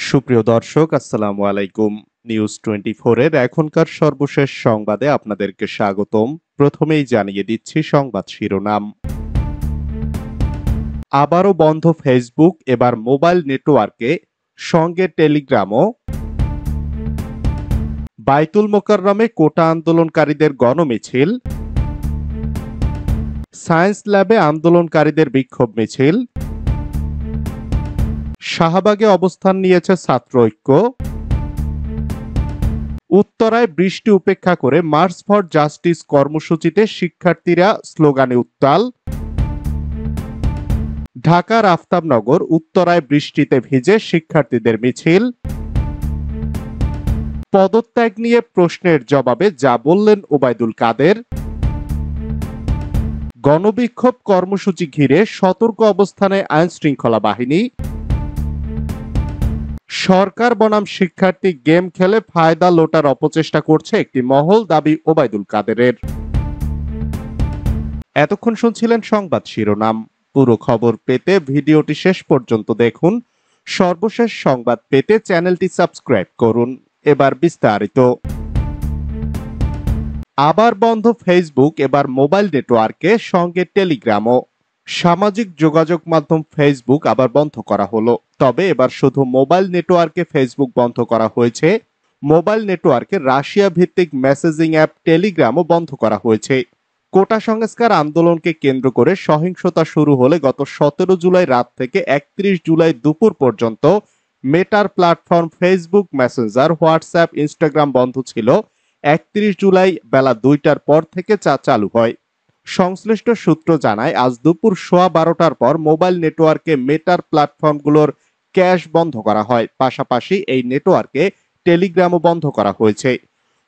সুপ্রিয় দর্শক, আসসালামু আলাইকুম। নিউজ 24 এর এখনকার সর্বশেষ সংবাদে আপনাদেরকে স্বাগতম। প্রথমেই জানিয়ে দিচ্ছি সংবাদ শিরোনাম। আবারও বন্ধ ফেসবুক, এবার মোবাইল নেটওয়ার্কে, সঙ্গে টেলিগ্রামও। বাইতুল মোকাররমে কোটা আন্দোলনকারীদের গণমিছিল। সায়েন্স ল্যাবে আন্দোলনকারীদের বিক্ষোভ মিছিল। শাহবাগে অবস্থান নিয়েছে ছাত্র ঐক্য। উত্তরায় বৃষ্টি উপেক্ষা করে মার্চ ফর জাস্টিস কর্মসূচিতে শিক্ষার্থীরা স্লোগানে উত্তাল। ঢাকার আফতাবনগর উত্তরায় বৃষ্টিতে ভিজে শিক্ষার্থীদের মিছিল। পদত্যাগ নিয়ে প্রশ্নের জবাবে যা বললেন ওবায়দুল কাদের। গণবিক্ষোভ কর্মসূচি ঘিরে সতর্ক অবস্থানে আইনশৃঙ্খলা বাহিনী। সরকার বনাম শিক্ষার্থী গেম খেলে ফায়দা লোটার অপচেষ্টা করছে একটি মহল, দাবি ওবায়দুল কাদেরের। এতক্ষণ শুনছিলেন সংবাদ শিরোনাম। পুরো খবর পেতে ভিডিওটি শেষ পর্যন্ত দেখুন। সর্বশেষ সংবাদ পেতে চ্যানেলটি সাবস্ক্রাইব করুন। এবার বিস্তারিত। আবার বন্ধ ফেসবুক, এবার মোবাইল নেটওয়ার্কে, সঙ্গে টেলিগ্রামও। সামাজিক যোগাযোগ মাধ্যম ফেসবুক আবার বন্ধ করা হলো, তবে এবার শুধু মোবাইল নেটওয়ার্কে ফেসবুক বন্ধ করা হয়েছে। মোবাইল নেটওয়ার্কে রাশিয়া ভিত্তিক মেসেজিং অ্যাপ টেলিগ্রামও বন্ধ করা হয়েছে। কোটা সংস্কার আন্দোলনকে কেন্দ্র করে সহিংসতা শুরু হলে গত 17 জুলাই রাত থেকে 31 জুলাই দুপুর পর্যন্ত Meta platform Facebook, Messenger, WhatsApp, Instagram বন্ধ ছিল। 31 জুলাই বেলা 2টার পর থেকে চালু হয়। সংশ্লিষ্ট সূত্র জানায়, আজ দুপুর 12:15টার পর মোবাইল নেটওয়ার্কে মেটার প্ল্যাটফর্মগুলোর ক্যাশ বন্ধ করা হয়। পাশাপাশি এই নেটওয়ার্কে টেলিগ্রামও বন্ধ করা হয়েছে।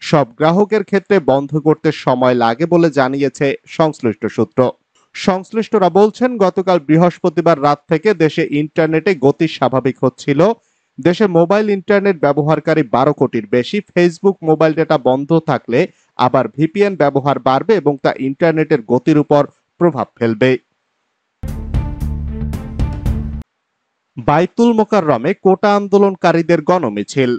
সব গ্রাহকের ক্ষেত্রে বন্ধ করতে সময় লাগে বলে জানিয়েছে সংশ্লিষ্ট সূত্র। সংশ্লিষ্টরা বলছেন, গতকাল বৃহস্পতিবার রাত থেকে দেশে ইন্টারনেটে গতি স্বাভাবিক হচ্ছিল। দেশে মোবাইল ইন্টারনেট ব্যবহারকারী 12 কোটির বেশি। ফেসবুক মোবাইল ডেটা বন্ধ থাকলে আবার ভিপিএন ব্যবহার বাড়বে এবং তা ইন্টারনেটের গতির উপর প্রভাব ফেলবে। বাইতুল মোকাররমে কোটা আন্দোলনকারীদের গণমিছিল।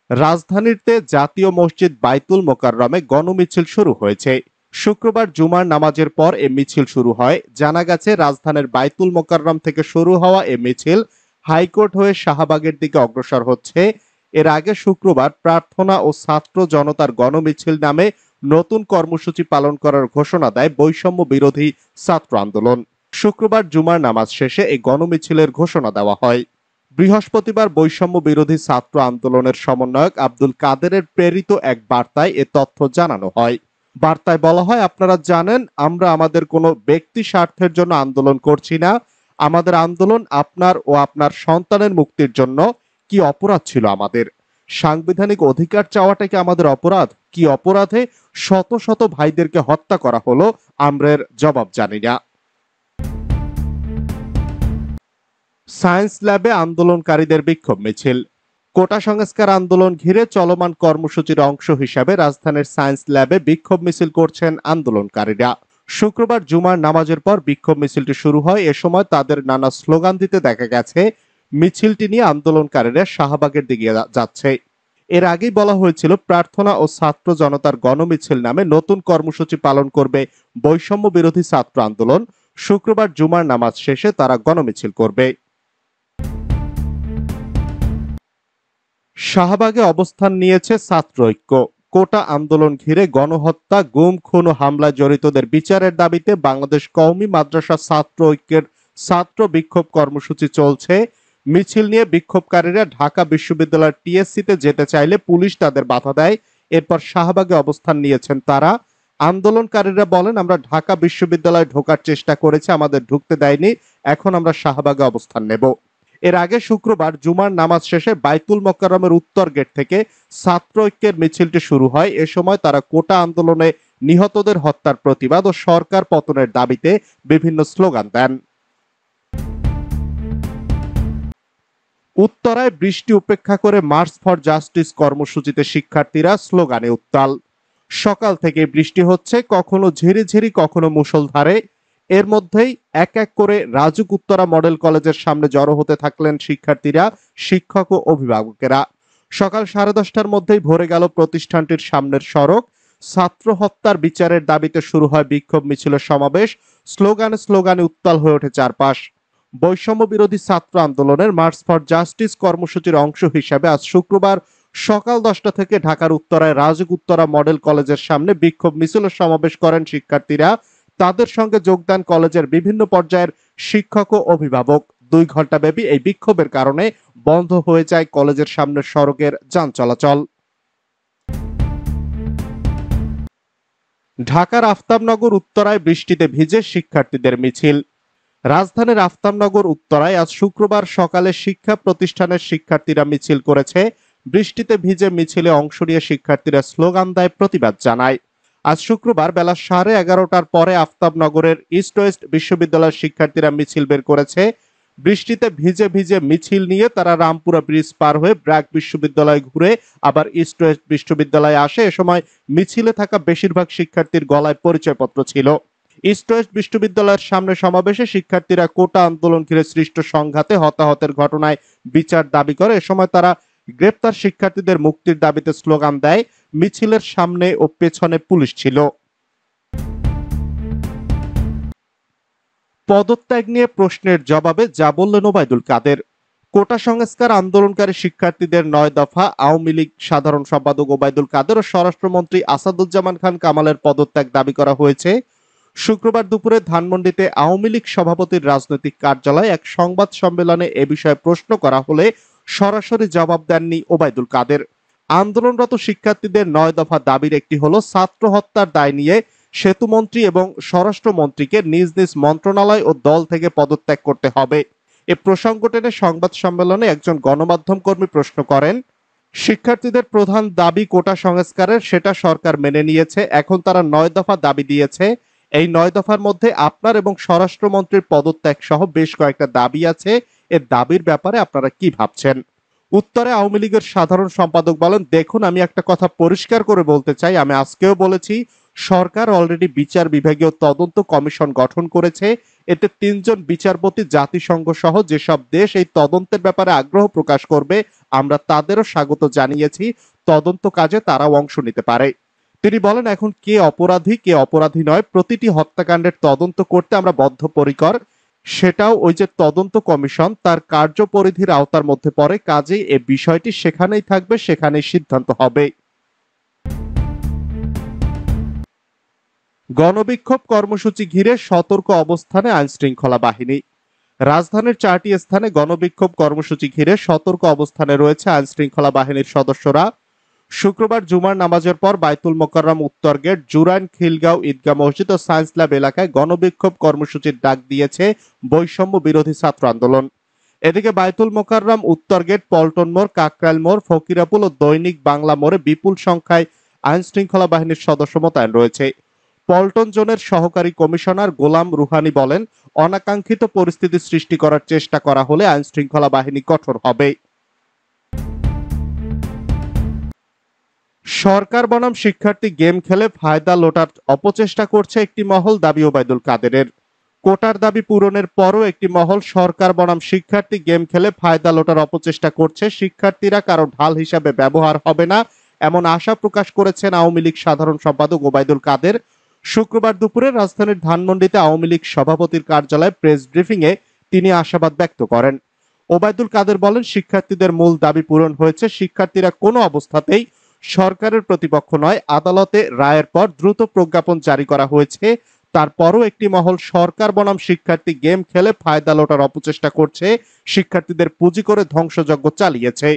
রাজধানীতে জাতীয় মসজিদ বাইতুল মোকাররমে গণমিছিল শুরু হয়েছে। শুক্রবার জুমার নামাজের পর এ মিছিল শুরু হয়। জানা গেছে, রাজধানীর বাইতুল মোকাররম থেকে শুরু হওয়া এ মিছিল হাইকোর্ট হয়ে শাহবাগের দিকে অগ্রসর হচ্ছে। এর আগে শুক্রবার প্রার্থনা ও ছাত্র জনতার গণমিছিল নামে নতুন কর্মসূচি পালন করার ঘোষণা দেয় বৈষম্য বিরোধী ছাত্র আন্দোলন। শুক্রবার জুমার নামাজ শেষে এই গণমিছিলের ঘোষণা দেওয়া হয়। বৃহস্পতিবার বৈষম্য বিরোধী ছাত্র আন্দোলনের সমন্বয়ক আব্দুল কাদেরের প্রেরিত এক বার্তায় এ তথ্য জানানো হয়। বার্তায় বলা হয়, আপনারা জানেন, আমরা আমাদের কোনো ব্যক্তি স্বার্থের জন্য আন্দোলন করছি না। আমাদের আন্দোলন আপনার ও আপনার সন্তানের মুক্তির জন্য। কি অপরাধ ছিল আমাদের? সাংবিধানিক অধিকার চাওয়াটা কি আমাদের অপরাধ? কি অপরাধে শত শত ভাইদেরকে হত্যা করা হলো, আমরা এর জবাব জানি না। সায়েন্স ল্যাবে আন্দোলনকারীদের বিক্ষোভ মিছিল। কোটা সংস্কার আন্দোলন ঘিরে চলমান কর্মসূচির অংশ হিসাবে রাজধানীর সায়েন্স ল্যাবে বিক্ষোভ মিছিল করছেন আন্দোলনকারীরা। শুক্রবার জুমার নামাজের পর বিক্ষোভ মিছিলটি শুরু হয়। এ সময় তাদের নানা স্লোগান দিতে দেখা গেছে। মিছিলটি নিয়ে আন্দোলনকারীরা শাহবাগের দিকে যাচ্ছে। এর আগেই বলা হয়েছিল, প্রার্থনা ও ছাত্র জনতার গণমিছিল নামে নতুন কর্মসূচি পালন করবে বৈষম্য বিরোধী ছাত্র আন্দোলন। শুক্রবার জুমার নামাজ শেষে তারা গণমিছিল করবে। শাহবাগে অবস্থান নিয়েছে ছাত্র ঐক্য। কোটা আন্দোলন ঘিরে গণহত্যা, গুম, খুন ও হামলায় জড়িতদের বিচারের দাবিতে বাংলাদেশ কওমি মাদ্রাসা ছাত্র ঐক্যের ছাত্র বিক্ষোভ কর্মসূচি চলছে। মিছিল নিয়ে বিক্ষোভকারীরা ঢাকা বিশ্ববিদ্যালয়ের টিএসসিতে যেতে চাইলে পুলিশ তাদের বাধা দেয়। এরপর শাহবাগে অবস্থান নিয়েছেন তারা। আন্দোলনকারীরা বলেন, আমরা ঢাকা বিশ্ববিদ্যালয়ে ঢোকার চেষ্টা করেছি, আমাদের ঢুকতে দেয়নি। এখন আমরা শাহবাগে অবস্থান নেব। এর আগে শুক্রবার জুমার নামাজ শেষে বাইতুল মোকাররমের উত্তর গেট থেকে ছাত্র ঐক্যের মিছিলটি শুরু হয়। এ সময় তারা কোটা আন্দোলনে নিহতদের হত্যার প্রতিবাদ ও সরকার পতনের দাবিতে বিভিন্ন স্লোগান দেন। উত্তরায় বৃষ্টি উপেক্ষা করে মার্চ ফর জাস্টিস কর্মসূচিতে শিক্ষার্থীরা স্লোগানে উত্তাল। সকাল থেকে বৃষ্টি হচ্ছে, কখনো ঝিরিঝিরি, কখনো মুষলধারে। এর মধ্যেই এক এক করে রাজুক উত্তরা মডেল কলেজের সামনে জড়ো হতে থাকলেন শিক্ষার্থীরা, শিক্ষক ও অভিভাবকেরা। সকাল 10:30টার মধ্যেই ভরে গেল প্রতিষ্ঠানটির সামনের সড়ক। ছাত্র হত্যার বিচারের দাবিতে শুরু হয় বিক্ষোভ মিছিলের সমাবেশ। স্লোগানে স্লোগানে উত্তাল হয়ে ওঠে চারপাশ। বৈষম্য বিরোধী ছাত্র আন্দোলনের মার্চ ফর জাস্টিস কর্মসূচির অংশ হিসাবে আজ শুক্রবার সকাল 10টা থেকে ঢাকার উত্তরায় রাজুক উত্তরা মডেল কলেজের সামনে বিক্ষোভ মিছিল ও সমাবেশ করেন শিক্ষার্থীরা। তাদের সঙ্গে যোগদান কলেজের বিভিন্ন পর্যায়ের শিক্ষক ও অভিভাবক। 2 ঘন্টা ব্যাপী এই বিক্ষোভের কারণে বন্ধ হয়ে যায় কলেজের সামনের সড়কের যান চলাচল। ঢাকার আফতাবনগর উত্তরায় বৃষ্টিতে ভিজে শিক্ষার্থীদের মিছিল। রাজধানীর আফতাবনগর উত্তরায় আজ শুক্রবার সকালে শিক্ষা প্রতিষ্ঠানের শিক্ষার্থীরা মিছিল করেছে। বৃষ্টিতে ভিজে মিছিলে অংশ নিয়ে শিক্ষার্থীরা স্লোগান দেয়, প্রতিবাদ জানায়। আজ শুক্রবার বেলা 11:30টার পরে আফতাবনগরের ইস্ট ওয়েস্ট বিশ্ববিদ্যালয়ের শিক্ষার্থীরা মিছিল বের করেছে। বৃষ্টিতে ভিজে ভিজে মিছিল নিয়ে তারা রামপুরা ব্রিজ পার হয়ে ব্র্যাক বিশ্ববিদ্যালয় ঘুরে আবার ইস্ট ওয়েস্ট বিশ্ববিদ্যালয়ে আসে। এ সময় মিছিলে থাকা বেশিরভাগ শিক্ষার্থীর গলায় পরিচয়পত্র ছিল। ইস্ট ওয়েস্ট বিশ্ববিদ্যালয়ের সামনে সমাবেশে শিক্ষার্থীরা কোটা আন্দোলন ঘিরে সৃষ্ট সংঘাতে হতাহতের ঘটনায় বিচার দাবি করে। এ সময় তারা গ্রেপ্তার শিক্ষার্থীদের মুক্তির দাবিতে স্লোগান দেয়। মিছিলের সামনে ও পেছনে পুলিশ ছিল। পদত্যাগ নিয়ে প্রশ্নের জবাবে যা বললেন ওবায়দুল কাদের। কোটা সংস্কার আন্দোলনকারী শিক্ষার্থীদের 9 দফা আওয়ামী লীগ সাধারণ সম্পাদক ওবায়দুল কাদের ও স্বরাষ্ট্রমন্ত্রী আসাদুজ্জামান খান কামালের পদত্যাগ দাবি করা হয়েছে। শুক্রবার দুপুরে ধানমন্ডিতে আওয়ামী লীগ সভাপতির রাজনৈতিক কার্যালয়ে এক সংবাদ সম্মেলনে এ বিষয়ে প্রশ্ন করা হলে সরাসরি জবাব দেননি ওবায়দুল কাদের। আন্দোলনরত শিক্ষার্থীদের 9 দফা দাবির একটি হলো ছাত্র হত্যার দায় নিয়ে সেতুমন্ত্রী এবং স্বরাষ্ট্রমন্ত্রীকে নিজ নিজ মন্ত্রণালয় ও দল থেকে পদত্যাগ করতে হবে। এ প্রসঙ্গ টেনে সংবাদ সম্মেলনে একজন গণমাধ্যম কর্মী প্রশ্ন করেন, শিক্ষার্থীদের প্রধান দাবি কোটা সংস্কারের, সেটা সরকার মেনে নিয়েছে। এখন তারা 9 দফা দাবি দিয়েছে। এই 9 দফার মধ্যে আপনার এবং স্বরাষ্ট্রমন্ত্রীর পদত্যাগ সহ বেশ কয়েকটা দাবি আছে। এর দাবির ব্যাপারে আপনারা কি ভাবছেন? উত্তরে আওয়ামী লীগের সাধারণ সম্পাদক বলেন, দেখুন, আমি একটা কথা পরিষ্কার করে বলতে চাই, আমি আজকেও বলেছি, সরকার অলরেডি বিচার বিভাগীয় তদন্ত কমিশন গঠন করেছে। এতে 3 জন বিচারপতি জাতিসংঘ সহ যেসব দেশ এই তদন্তের ব্যাপারে আগ্রহ প্রকাশ করবে আমরা তাদেরও স্বাগত জানিয়েছি। তদন্ত কাজে তারাও অংশ নিতে পারে। তিনি বলেন, এখন কে অপরাধী কে অপরাধী নয়, প্রতিটি হত্যাকাণ্ডের তদন্ত করতে আমরা বদ্ধপরিকর। সেটাও ওই যে তদন্ত কমিশন তার কার্যপরিধির আওতার মধ্যে পড়ে। কাজেই এ বিষয়টি সেখানেই থাকবে, সেখানেই সিদ্ধান্ত হবে। গণবিক্ষোভ কর্মসূচি ঘিরে সতর্ক অবস্থানে আইনশৃঙ্খলা বাহিনী। রাজধানীর 4টি স্থানে গণবিক্ষোভ কর্মসূচি ঘিরে সতর্ক অবস্থানে রয়েছে আইনশৃঙ্খলা বাহিনীর সদস্যরা। শুক্রবার জুমার নামাজের পর বায়তুল মোকাররম উত্তর গেট, জুরাইন, খিলগাঁও ঈদগাহ মসজিদ ও সায়েন্স ল্যাব এলাকায় গণবিক্ষোভ কর্মসূচির ডাক দিয়েছে বৈষম্য বিরোধী ছাত্র আন্দোলন। এদিকে বায়তুল মোকাররম উত্তর গেট, পল্টন মোড়, কাকরাইল মোড়, ফকিরাপুল ও দৈনিক বাংলা মোড়ে বিপুল সংখ্যায় আইনশৃঙ্খলা বাহিনীর সদস্য মোতায়েন রয়েছে। পল্টন জোনের সহকারী কমিশনার গোলাম রুহানি বলেন, অনাকাঙ্ক্ষিত পরিস্থিতি সৃষ্টি করার চেষ্টা করা হলে আইনশৃঙ্খলা বাহিনী কঠোর হবে। সরকার বনাম শিক্ষার্থী গেম খেলে ফায়দা লোটার অপচেষ্টা করছে একটি মহল, দাবি ওবায়দুল কাদেরের। কোটার দাবি পূরণের পরও একটি মহল সরকার বনাম শিক্ষার্থী গেম খেলে ফায়দা লোটার অপচেষ্টা করছে। শিক্ষার্থীরা কারো ঢাল হিসাবে ব্যবহার হবে না, এমন আশা প্রকাশ করেছেন আওয়ামী লীগ সাধারণ সম্পাদক ওবায়দুল কাদের। শুক্রবার দুপুরে রাজধানীর ধানমন্ডিতে আওয়ামী লীগ সভাপতির কার্যালয়ে প্রেস ব্রিফিং এ তিনি আশাবাদ ব্যক্ত করেন। ওবায়দুল কাদের বলেন, শিক্ষার্থীদের মূল দাবি পূরণ হয়েছে। শিক্ষার্থীরা কোনো অবস্থাতেই সরকারের প্রতিপক্ষ নয়। আদালতে রায়ের পর দ্রুত প্রজ্ঞাপন জারি করা হয়েছে। তারপরও একটি মহল সরকার বনাম শিক্ষার্থী গেম খেলে ফায়দা লোটার অপচেষ্টা করছে, শিক্ষার্থীদের পুঁজি করে ধ্বংসযজ্ঞ চালিয়েছে।